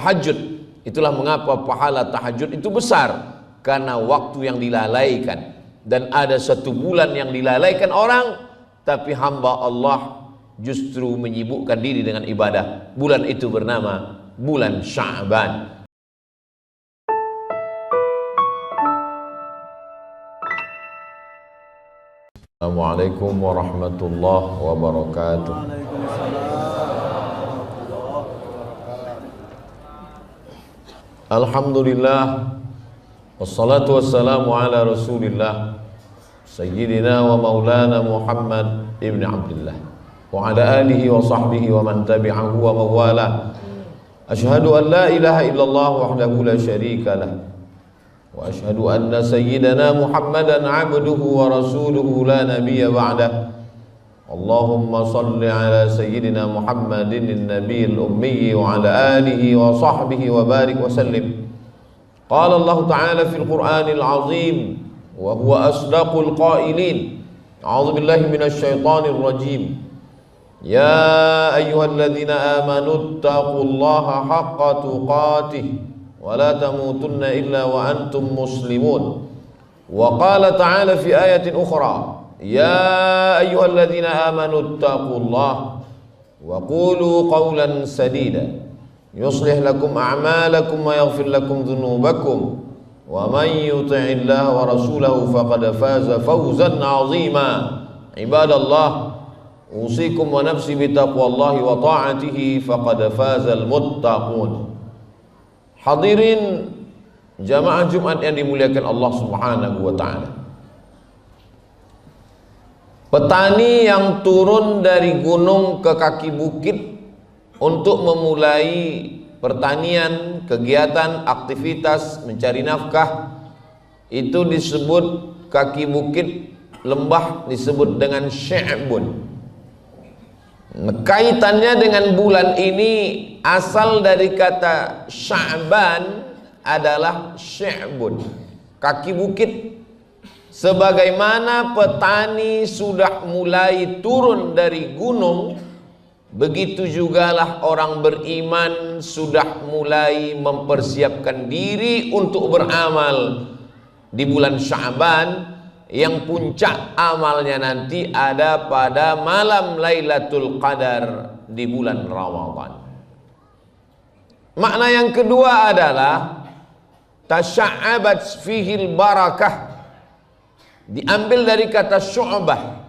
tahajud. Itulah mengapa pahala tahajud itu besar, karena waktu yang dilalaikan. Dan ada satu bulan yang dilalaikan orang, tapi hamba Allah justru menyibukkan diri dengan ibadah. Bulan itu bernama bulan Sya'ban. Assalamualaikum warahmatullahi wabarakatuh. Alhamdulillah, wassalatu wassalamu ala rasulillah Sayyidina wa maulana Muhammad ibn Abdullah wa ala alihi wa sahbihi wa man tabi'ahu wa mawala. Ashhadu an la ilaha illallah wahdahu la syarika lah, wa ashhadu anna sayyidana Muhammadan abduhu wa rasuluhu la nabiyya ba'dah. Allahumma salli ala sayyidina Muhammadin nabiyil ummi wa ala alihi wa sahbihi wa barik wa sallim. Qala Allah ta'ala fil Qur'anil azim wa huwa asdaqul qailin. A'udzu billahi minasy syaithanir rajim. Ya ayyuhalladzina amanu taqullaha haqqa tuqatih wa la tamutunna illa wa antum muslimun. Wa qala ta'ala fi ayatin ukhra, ya ayyuhalladzina amanu taqullaha wa qulu qawlan sadida yuslih lakum a'malakum wa yaghfir lakum dhunubakum wa man yuti'illaha wa rasulahu faqad faza fawzan 'azima. Ibadallah, usikum wa nafsi bitaqwallahi wa ta'atihi faqad fazal muttaqun. Hadirin jamaah Jumat yang dimuliakan Allah Subhanahu wa ta'ala, petani yang turun dari gunung ke kaki bukit untuk memulai pertanian, kegiatan, aktivitas mencari nafkah, itu disebut kaki bukit, lembah disebut dengan Sya'bun. Kaitannya dengan bulan ini, asal dari kata Sya'ban adalah Sya'bun, kaki bukit. Sebagaimana petani sudah mulai turun dari gunung, begitu jugalah orang beriman sudah mulai mempersiapkan diri untuk beramal di bulan Sya'ban, yang puncak amalnya nanti ada pada malam Lailatul Qadar di bulan Ramadan. Makna yang kedua adalah tasya'abat fihil barakah, diambil dari kata syu'bah.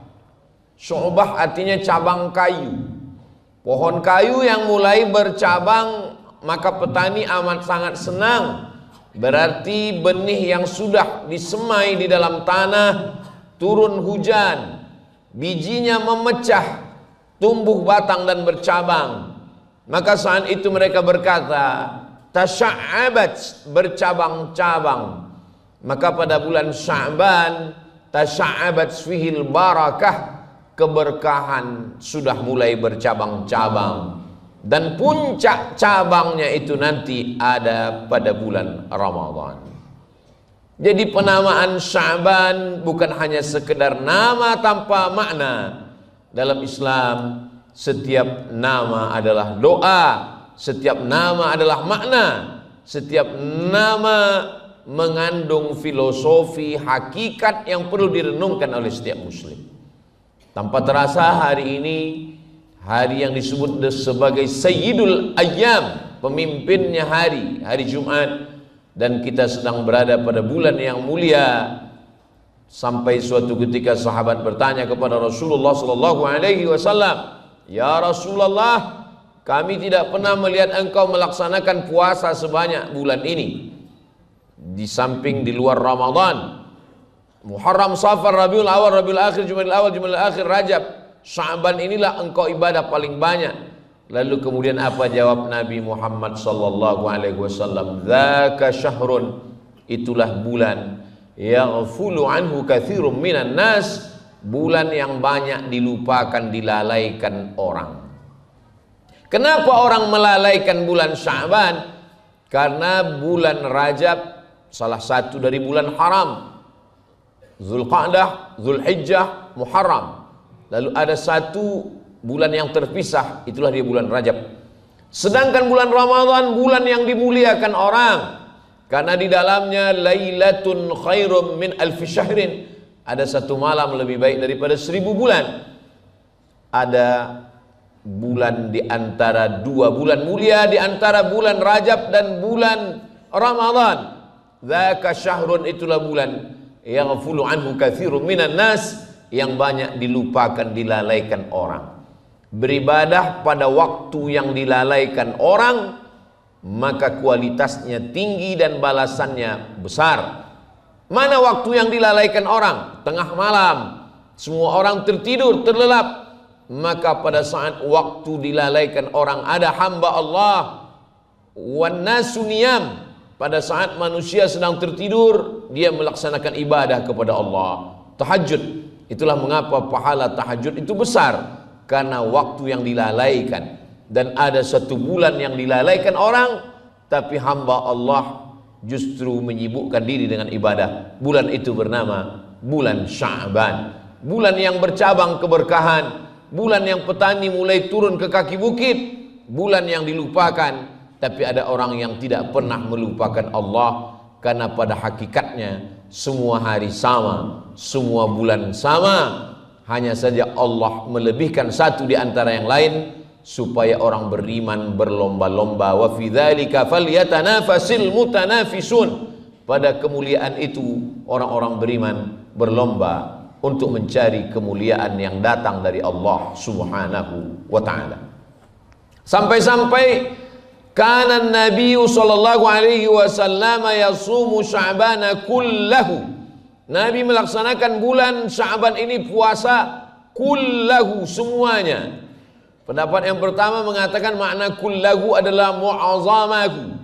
Syu'bah artinya cabang kayu, pohon kayu yang mulai bercabang, maka petani amat sangat senang. Berarti benih yang sudah disemai di dalam tanah, turun hujan, bijinya memecah, tumbuh batang dan bercabang. Maka saat itu mereka berkata tasya'abat, bercabang-cabang. Maka pada bulan Sya'ban tasya'abat fihil barakah, keberkahan sudah mulai bercabang-cabang. Dan puncak cabangnya itu nanti ada pada bulan Ramadan. Jadi penamaan Sya'ban bukan hanya sekedar nama tanpa makna. Dalam Islam setiap nama adalah doa, setiap nama adalah makna, setiap nama mengandung filosofi, hakikat yang perlu direnungkan oleh setiap muslim. Tanpa terasa hari ini hari yang disebut sebagai Sayyidul Ayyam, pemimpinnya hari Jumat, dan kita sedang berada pada bulan yang mulia. Sampai suatu ketika sahabat bertanya kepada Rasulullah sallallahu alaihi wasallam, "Ya Rasulullah, kami tidak pernah melihat engkau melaksanakan puasa sebanyak bulan ini. Di samping di luar Ramadan, Muharram, Safar, Rabiul Awal, Rabiul Akhir, Jumadil Awal, Jumadil Akhir, Rajab, Sya'ban inilah engkau ibadah paling banyak." Lalu kemudian apa jawab Nabi Muhammad sallallahu alaihi wasallam? "Dzaka syahrun," itulah bulan, yaghfulu anhu katsirum minan nas, bulan yang banyak dilupakan, dilalaikan orang. Kenapa orang melalaikan bulan Sya'ban? Karena bulan Rajab salah satu dari bulan haram. Zulqa'dah, Zulhijjah, Muharram. Lalu ada satu bulan yang terpisah, itulah dia bulan Rajab. Sedangkan bulan Ramadan bulan yang dimuliakan orang, karena di dalamnya lailatun khairum min alfi syahrin, ada satu malam lebih baik daripada 1000 bulan. Ada bulan di antara 2 bulan mulia, di antara bulan Rajab dan bulan Ramadan. Dzaka syahrun, itulah bulan yaghfulu anhu katsirun minan nas, yang banyak dilupakan, dilalaikan orang. Beribadah pada waktu yang dilalaikan orang, maka kualitasnya tinggi dan balasannya besar. Mana waktu yang dilalaikan orang? Tengah malam, semua orang tertidur, terlelap. Maka pada saat waktu dilalaikan orang, ada hamba Allah, wan nasu niyam, pada saat manusia sedang tertidur, dia melaksanakan ibadah kepada Allah. Tahajud, itulah mengapa pahala tahajud itu besar, karena waktu yang dilalaikan. Dan ada satu bulan yang dilalaikan orang, tapi hamba Allah justru menyibukkan diri dengan ibadah. Bulan itu bernama bulan Sya'ban, bulan yang bercabang keberkahan, bulan yang petani mulai turun ke kaki bukit, bulan yang dilupakan. Tapi ada orang yang tidak pernah melupakan Allah, karena pada hakikatnya semua hari sama, semua bulan sama. Hanya saja Allah melebihkan satu di antara yang lain, supaya orang beriman berlomba-lomba. Wa fi dzalika falyatanafasil mutanafisun, pada kemuliaan itu orang-orang beriman berlomba untuk mencari kemuliaan yang datang dari Allah Subhanahu wa ta'ala. Sampai-sampai kana Nabi sallallahu alaihi wasallam yasumu Sya'bana kullahu, Nabi melaksanakan bulan Sya'ban ini puasa kullahu, semuanya. Pendapat yang pertama mengatakan makna kullahu adalah mu'azamahu,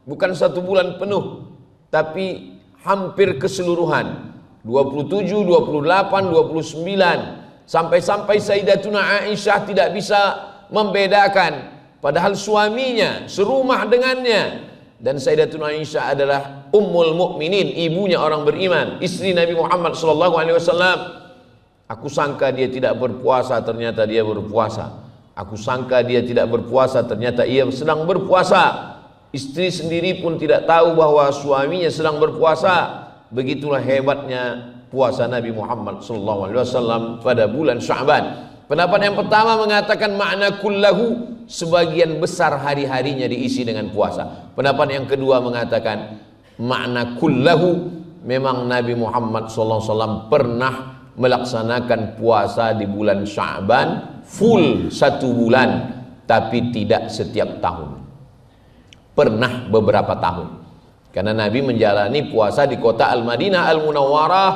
bukan satu bulan penuh, tapi hampir keseluruhan. 27, 28, 29. Sampai-sampai Sayyidatuna Aisyah tidak bisa membedakan, padahal suaminya serumah dengannya. Dan Sayyidatuna Aisyah adalah ummul mukminin, ibunya orang beriman, istri Nabi Muhammad SAW. Aku sangka dia tidak berpuasa, ternyata dia berpuasa. Aku sangka dia tidak berpuasa, ternyata ia sedang berpuasa. Istri sendiri pun tidak tahu bahwa suaminya sedang berpuasa. Begitulah hebatnya puasa Nabi Muhammad SAW pada bulan Sya'ban. Pendapat yang pertama mengatakan makna kullahu, sebagian besar hari-harinya diisi dengan puasa. Pendapat yang kedua mengatakan makna kullahu, memang Nabi Muhammad SAW pernah melaksanakan puasa di bulan Sya'ban full 1 bulan, tapi tidak setiap tahun. Pernah beberapa tahun, karena Nabi menjalani puasa di kota Al-Madinah Al-Munawwarah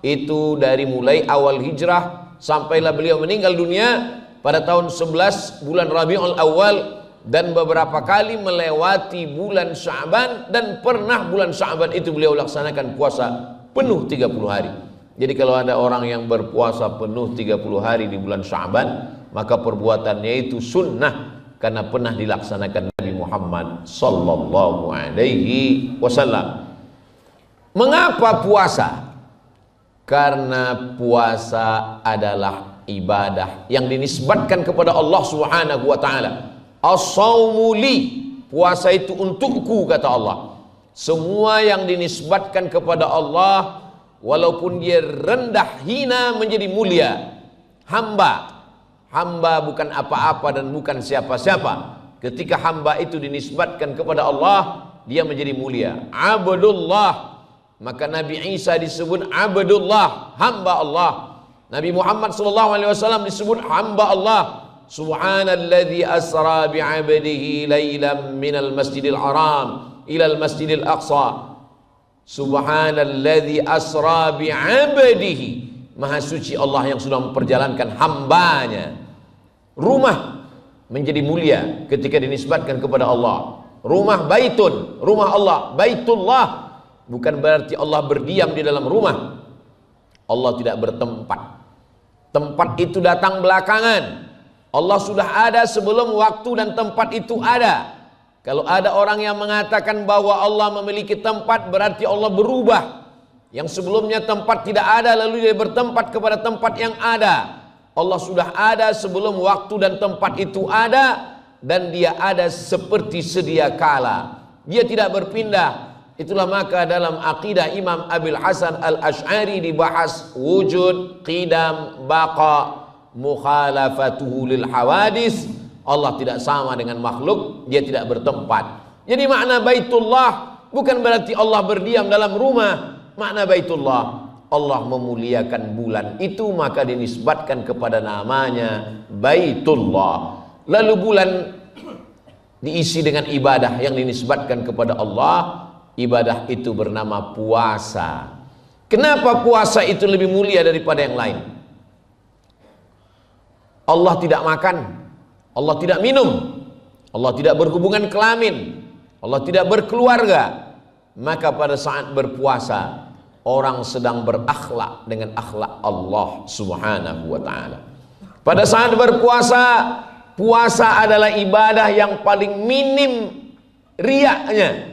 itu dari mulai awal hijrah sampailah beliau meninggal dunia pada tahun 11 bulan Rabiul Awal, dan beberapa kali melewati bulan Sya'ban, dan pernah bulan Sya'ban itu beliau laksanakan puasa penuh 30 hari. Jadi kalau ada orang yang berpuasa penuh 30 hari di bulan Sya'ban, maka perbuatannya itu sunnah, karena pernah dilaksanakan Nabi Muhammad sallallahu alaihi wasallam. Mengapa puasa? Karena puasa adalah ibadah yang dinisbatkan kepada Allah Subhanahu wa ta'ala. As-saumu li, puasa itu untukku, kata Allah. Semua yang dinisbatkan kepada Allah, walaupun dia rendah, hina, menjadi mulia. Hamba bukan apa-apa dan bukan siapa-siapa. Ketika hamba itu dinisbatkan kepada Allah, dia menjadi mulia. Abdullah, maka Nabi Isa disebut Abdullah, hamba Allah. Nabi Muhammad SAW disebut hamba Allah. Subhanalladzi asra bi'abdihi laylan minal masjidil haram ilal masjidil aqsa. Subhanalladzi asra bi'abdihi, maha suci Allah yang sudah memperjalankan hambanya. Rumah menjadi mulia ketika dinisbatkan kepada Allah. Rumah baitun, rumah Allah, baitullah, bukan berarti Allah berdiam di dalam rumah. Allah tidak bertempat. Tempat itu datang belakangan. Allah sudah ada sebelum waktu dan tempat itu ada. Kalau ada orang yang mengatakan bahwa Allah memiliki tempat, berarti Allah berubah. Yang sebelumnya tempat tidak ada, lalu dia bertempat kepada tempat yang ada. Allah sudah ada sebelum waktu dan tempat itu ada, dan dia ada seperti sedia kala, dia tidak berpindah. Itulah maka dalam akidah Imam Abil Hasan Al-Asy'ari dibahas wujud, qidam, baqa, mukhalafatuhu lil hawadis. Allah tidak sama dengan makhluk, dia tidak bertempat. Jadi makna Baitullah bukan berarti Allah berdiam dalam rumah. Makna Baitullah, Allah memuliakan bulan itu, maka dinisbatkan kepada namanya Baitullah. Lalu bulan diisi dengan ibadah yang dinisbatkan kepada Allah. Ibadah itu bernama puasa. Kenapa puasa itu lebih mulia daripada yang lain? Allah tidak makan, Allah tidak minum, Allah tidak berhubungan kelamin, Allah tidak berkeluarga. Maka pada saat berpuasa, orang sedang berakhlak dengan akhlak Allah Subhanahu wa ta'ala. Pada saat berpuasa, puasa adalah ibadah yang paling minim riaknya.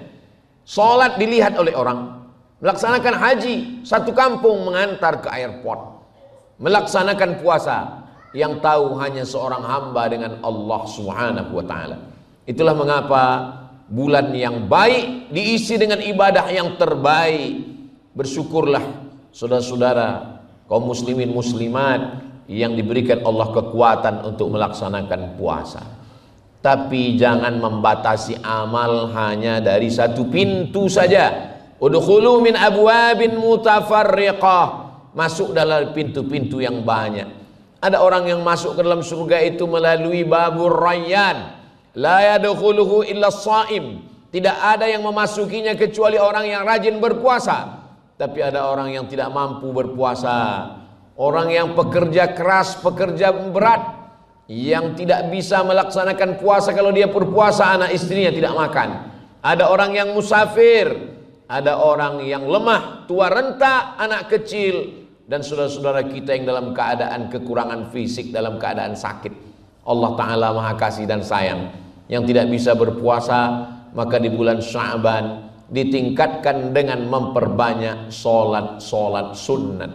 Salat dilihat oleh orang. Melaksanakan haji, satu kampung mengantar ke airport. Melaksanakan puasa, yang tahu hanya seorang hamba dengan Allah Subhanahu wa ta'ala. Itulah mengapa bulan yang baik diisi dengan ibadah yang terbaik. Bersyukurlah saudara-saudara kaum muslimin muslimat yang diberikan Allah kekuatan untuk melaksanakan puasa. Tapi jangan membatasi amal hanya dari satu pintu saja. Udkhulu min abwabin mutafarriqah, masuk dalam pintu-pintu yang banyak. Ada orang yang masuk ke dalam surga itu melalui babur rayyan, la yadkhuluhu illa shaim. Tidak ada yang memasukinya kecuali orang yang rajin berpuasa. Tapi ada orang yang tidak mampu berpuasa, orang yang pekerja keras, pekerja berat, yang tidak bisa melaksanakan puasa. Kalau dia berpuasa, anak istrinya tidak makan. Ada orang yang musafir, ada orang yang lemah, tua renta, anak kecil, dan saudara-saudara kita yang dalam keadaan kekurangan fisik, dalam keadaan sakit. Allah Ta'ala Maha Kasih dan Sayang. Yang tidak bisa berpuasa, maka di bulan Sya'ban ditingkatkan dengan memperbanyak solat sunat.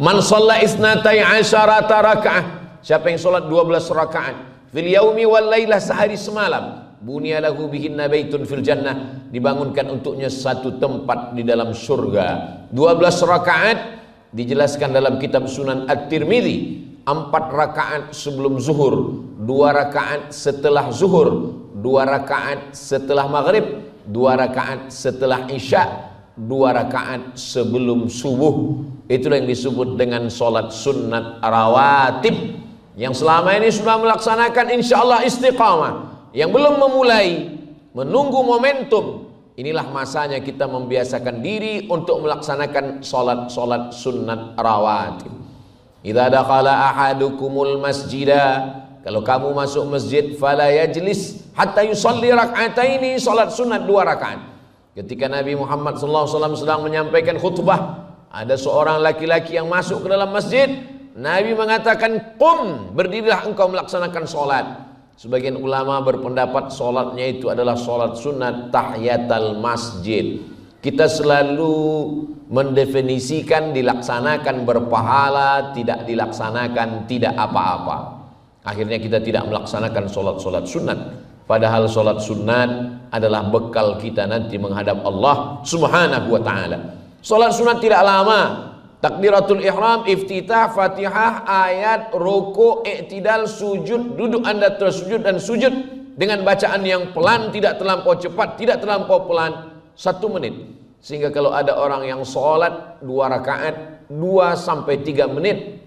Man shalla isnatai asyarata raka'ah, siapa yang solat 12 rakaat fil yaumi wal lailah, sehari semalam, bunyalahu bihinna baitun fil jannah, dibangunkan untuknya satu tempat di dalam surga. 12 rakaat dijelaskan dalam kitab Sunan At-Tirmidzi, 4 rakaat sebelum zuhur, 2 rakaat setelah zuhur, 2 rakaat setelah maghrib, 2 rakaat setelah isya, 2 rakaat sebelum subuh. Itulah yang disebut dengan solat sunat rawatib. Yang selama ini sudah melaksanakan insyaallah istiqamah, yang belum memulai, menunggu momentum, inilah masanya kita membiasakan diri untuk melaksanakan solat sunat rawatib. Idza dakhala ahadukumul masjidah, kalau kamu masuk masjid, fala yajlis hatta yusalli rak'ataini, salat sunat 2 rakaat. Ketika Nabi Muhammad SAW sedang menyampaikan khutbah, ada seorang laki-laki yang masuk ke dalam masjid. Nabi mengatakan, qum, berdirilah engkau melaksanakan solat. Sebagian ulama berpendapat solatnya itu adalah solat sunat tahiyatul masjid. Kita selalu mendefinisikan dilaksanakan berpahala, tidak dilaksanakan tidak apa-apa. Akhirnya kita tidak melaksanakan solat sunat. Padahal solat sunat adalah bekal kita nanti menghadap Allah Subhanahu wa ta'ala. Solat sunat tidak lama. Takbiratul ihram, iftitah, fatihah, ayat, ruku, i'tidal, sujud, duduk anda tersujud dan sujud dengan bacaan yang pelan, tidak terlampau cepat, tidak terlampau pelan, 1 menit. Sehingga kalau ada orang yang sholat 2 rakaat 2 sampai 3 menit,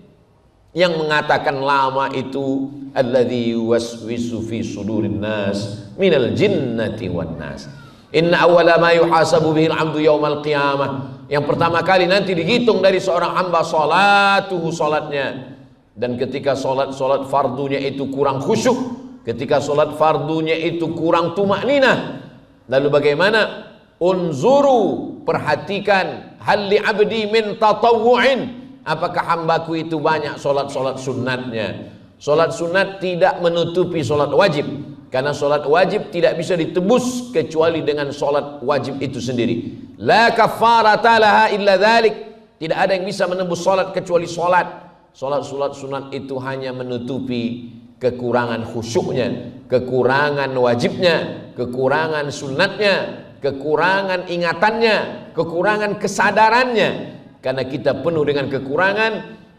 yang mengatakan lama itu alladzi yuwaswisu fi sudurin nas minal jinnati wan nas. Inna awwala ma yuhasabu bihil 'abdu yaumal qiyamah. Yang pertama kali nanti dihitung dari seorang hamba salatuhu, salatnya. Dan ketika salat fardunya itu kurang khusyuk, ketika salat fardunya itu kurang tumakninah, lalu bagaimana? Unzuru, perhatikan, hal li 'abdi min tatawwu'in, apakah hambaku itu banyak solat sunatnya. Solat sunat tidak menutupi solat wajib, karena solat wajib tidak bisa ditebus kecuali dengan solat wajib itu sendiri. La kafarata laha illa dzalik, tidak ada yang bisa menembus solat kecuali solat. Solat sunat itu hanya menutupi kekurangan khusyuknya, kekurangan wajibnya, kekurangan sunatnya, kekurangan ingatannya, kekurangan kesadarannya. Karena kita penuh dengan kekurangan,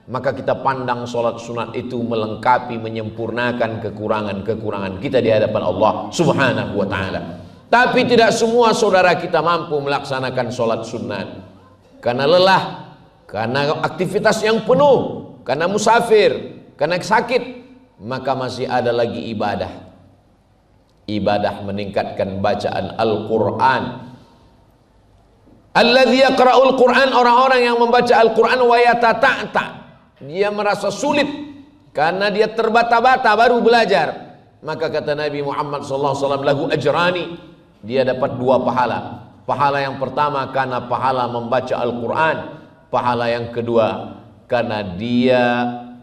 maka kita pandang sholat sunat itu melengkapi, menyempurnakan kekurangan-kekurangan kita di hadapan Allah Subhanahu wa ta'ala. Tapi tidak semua saudara kita mampu melaksanakan sholat sunat karena lelah, karena aktivitas yang penuh, karena musafir, karena sakit. Maka masih ada lagi ibadah. Ibadah meningkatkan bacaan Al-Quran. Alladzi yaqra'ul Quran, orang-orang yang membaca Al-Quran wa yatata'ta, dia merasa sulit karena dia terbata-bata baru belajar. Maka kata Nabi Muhammad SAW, lahu ajrani, dia dapat 2 pahala. Pahala yang pertama karena pahala membaca Al-Quran. Pahala yang kedua karena dia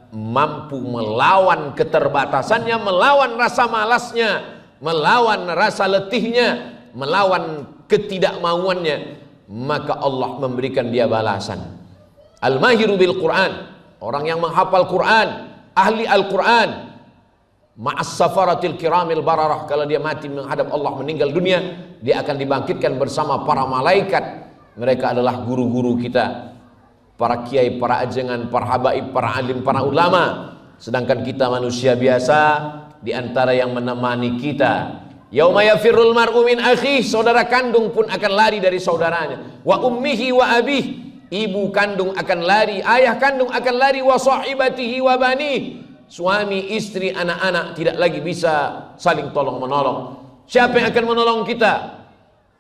mampu melawan keterbatasannya, melawan rasa malasnya, melawan rasa letihnya, melawan ketidakmauannya. Maka Allah memberikan dia balasan. Al-mahiru bil Quran, orang yang menghafal Quran, ahli Al-Quran, ma'as safaratil kiramil bararah, kalau dia mati menghadap Allah, meninggal dunia, dia akan dibangkitkan bersama para malaikat. Mereka adalah guru-guru kita, para kiai, para ajengan, para habaib, para alim, para ulama. Sedangkan kita manusia biasa, di antara yang menemani kita, yauma yafirrul mar'u min akhihi, saudara kandung pun akan lari dari saudaranya, wa ummihi wa abih, ibu kandung akan lari, ayah kandung akan lari, wa sahibatihi wa bani, suami, istri, anak-anak tidak lagi bisa saling tolong menolong. Siapa yang akan menolong kita?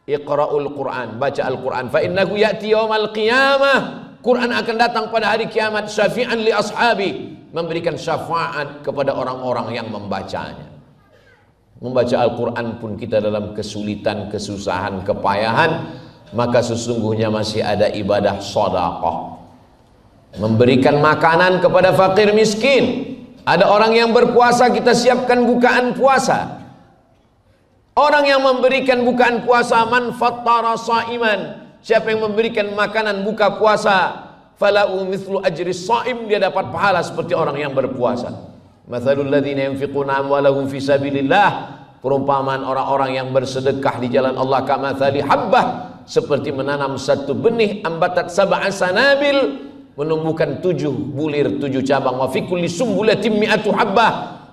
Iqra'ul Quran, baca Al-Quran, fa innahu ya'ti yaumal qiyamah, Quran akan datang pada hari kiamat, syafi'an li ashabi, memberikan syafaat kepada orang-orang yang membacanya. Membaca Al-Quran pun kita dalam kesulitan, kesusahan, kepayahan, maka sesungguhnya masih ada ibadah sedekah. Memberikan makanan kepada fakir miskin. Ada orang yang berpuasa, kita siapkan bukaan puasa. Orang yang memberikan bukaan puasa, man fattara shaiman, siapa yang memberikan makanan buka puasa, falahu mithlu ajri shaim, dia dapat pahala seperti orang yang berpuasa. Mathalul ladzina yunfiquna amwalahum fi sabilillah, perumpamaan orang-orang yang bersedekah di jalan Allah, kamathali habbah, seperti menanam satu benih, ambatat sab'a sanabil, menumbuhkan 7 bulir, 7 cabang, wa fi kulli sumbulatin mi'atu habbah,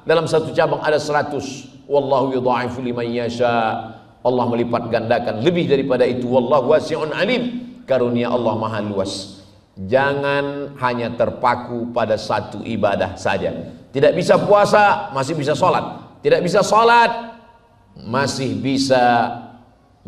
dalam satu cabang ada 100. Wallahu yudha'ifu liman yasha, Allah melipat gandakan lebih daripada itu. Wallahu wasi'un alim, karunia Allah maha luas. Jangan hanya terpaku pada satu ibadah saja. Tidak bisa puasa, masih bisa sholat. Tidak bisa sholat, masih bisa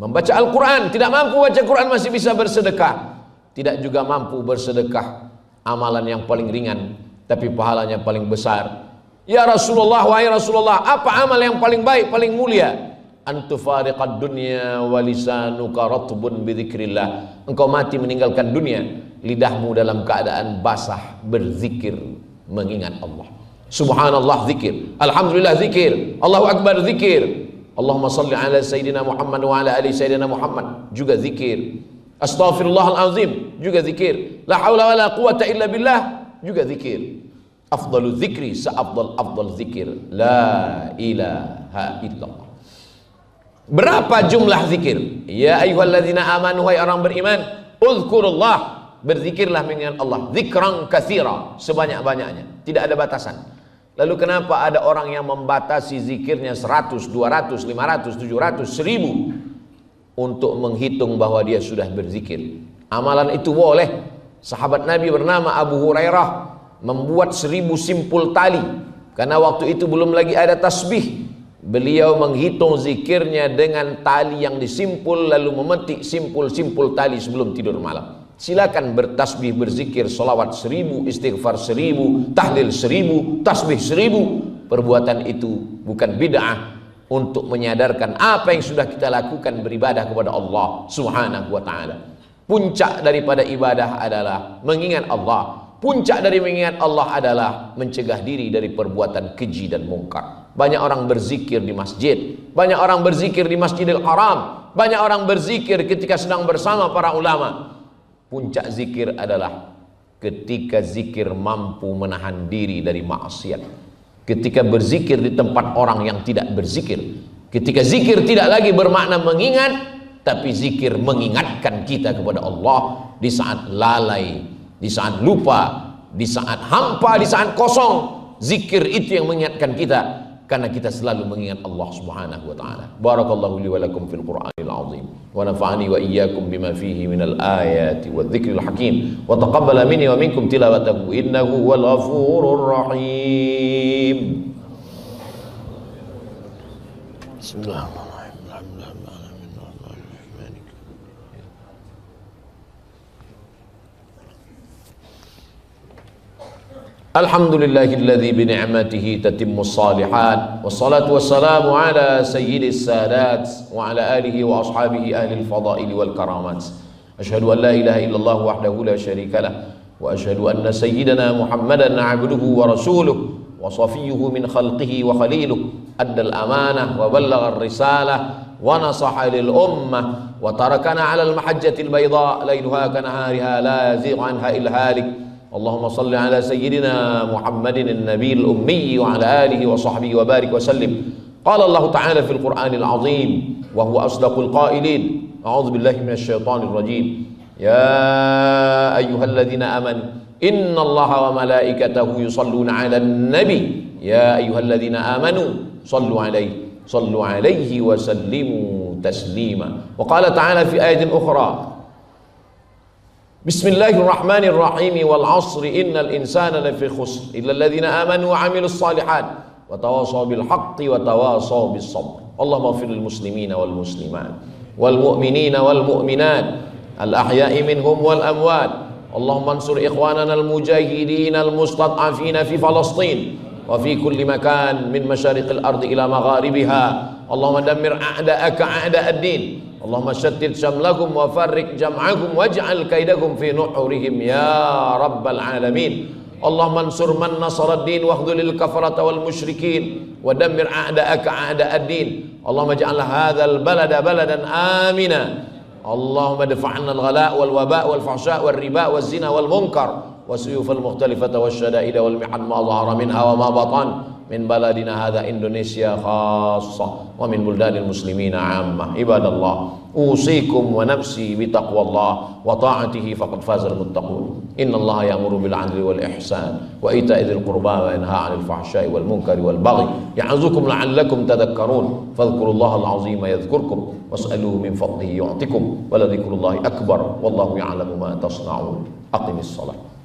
membaca Al-Quran. Tidak mampu baca Quran, masih bisa bersedekah. Tidak juga mampu bersedekah, amalan yang paling ringan tapi pahalanya paling besar. Ya Rasulullah, wahai Rasulullah, apa amal yang paling baik, paling mulia? Antufariqad dunya wa lisanuka ratbun bidzikrillah, engkau mati meninggalkan dunia, lidahmu dalam keadaan basah berzikir, mengingat Allah. Subhanallah zikir, alhamdulillah zikir, Allahu akbar zikir, Allahumma salli ala sayyidina Muhammad wa ala ali sayyidina Muhammad juga zikir, astaghfirullahal azim juga zikir, la haula wala quwata illa billah juga zikir. Afdalu zikri afdal zikir, la ilaha illallah. Berapa jumlah zikir? Ya ayyuhalladzina amanu, hai orang beriman, uzkurullah, berzikirlah mengingat Allah, zikran katsira, sebanyak-banyaknya, tidak ada batasan. Lalu kenapa ada orang yang membatasi zikirnya 100, 200, 500, 700, 1000 untuk menghitung bahwa dia sudah berzikir? Amalan itu boleh. Sahabat Nabi bernama Abu Hurairah membuat 1000 simpul tali, karena waktu itu belum lagi ada tasbih. Beliau menghitung zikirnya dengan tali yang disimpul, lalu memetik simpul-simpul tali sebelum tidur malam. Silakan bertasbih, berzikir, salawat 1000, istighfar 1000, tahlil 1000, tasbih 1000. Perbuatan itu bukan bid'ah, untuk menyadarkan apa yang sudah kita lakukan beribadah kepada Allah Subhanahu wa ta'ala. Puncak daripada ibadah adalah mengingat Allah. Puncak dari mengingat Allah adalah mencegah diri dari perbuatan keji dan mungkar. Banyak orang berzikir di masjid, banyak orang berzikir di Masjidil Haram, banyak orang berzikir ketika sedang bersama para ulama. Puncak zikir adalah ketika zikir mampu menahan diri dari maksiat. ketika berzikir di tempat orang yang tidak berzikir. Ketika zikir tidak lagi bermakna mengingat, tapi zikir mengingatkan kita kepada Allah di saat lalai, di saat lupa, di saat hampa, di saat kosong. Zikir itu yang mengingatkan kita, karena kita selalu mengingat Allah Subhanahu wa taala. Barakallahu li wa lakum fil Qur'anil azim wa nafa'ani wa iyyakum bima fihi minal ayati wadh-dhikril hakim wa taqabbala minni wa minkum tilawatahu innahu wal ghafurur rahim. Bismillahirrahmanirrahim. Alhamdulillahilladzi bi ni'matihi tatimmus shalihat wassalatu wassalamu ala sayyidis sadat wa ala alihi wa ashabihi ahlil fadaili wal karamat. Asyhadu an la ilaha illallah wahdahu la syarika lah wa asyhadu anna sayyidana Muhammadan 'abduhu wa rasuluh wa safiyyuhu min khalqihi wa khaliluh addal amanah wa ballagha ar-risalah wa nasaha lil ummah wa tarakana 'alal mahajjatil bayda lailuha kanahariha la yazighu anha illa halik. Allahumma salli ala sayyidina Muhammadin an-nabiyil ummi wa ala alihi wa sahbihi wa barik wa sallim. Qala Allah ta'ala fil Qur'anil azim wa huwa asdaqul qailin. A'udzu billahi minasy syaithanir rajim. Ya ayyuhalladzina amanu inna Allaha wa malaikatahu yusalluna 'alan nabi. Ya ayyuhalladzina amanu sallu 'alaihi wa sallimu taslima. Wa qala ta'ala fi ayatin ukhra. Bismillahirrahmanirrahim wal 'ashri innal insana lafi khusr illa alladhina amanu wa 'amilus shalihat wa tawasaw bil haqqi wa tawasaw bis sabr. Allahumma ighfir lil muslimina wal muslimat wal mu'minina wal mu'minat al ahya'i minhum wal amwat. Allahumma ansur ikhwanana al mujahidin al mustad'afina fi Falastin wa fi kulli makan min masyariqil ardi ila magharibiha. Allahumma dammir a'da'aka a'da'ad din. Allahumma shattit syamlahum wa farriq jam'ahum waj'al kaidakum fi nuhurihim ya rabbal alamin. Allahumma ansur man nasara ad-din wahdhulil kafarata wal musyrikin wa dammir a'da'aka a'da'ad din. Allahumma ij'al hadzal balada baladan amina. Allahumma dafa'na al-ghala' wal waba' wal fahsya' wal riba' waz zina wal munkar wasuyuf al mukhtalifata wasyada'ida wal mihan ma dhahara minha wa ma batan min baladina hadha Indonesia khassah wa min buldanil muslimina 'ammah. Ibadallah, usikum wa nafsi bi taqwallah wa ta'atihi faqad fazal muttaqun. Innallaha ya'muru bil 'adli wal ihsan wa ita'i dzil qurba wa yanha 'anil fahsya'i wal munkari wal baghi ya'zukum la'allakum tadhakkarun. Fadhkurullahal 'azima yadhkurkum was'aluhu min fadlihi yu'tikum wa la dzikrullahi akbar wallahu ya'lamu ma tasna'un. Aqimis shalah.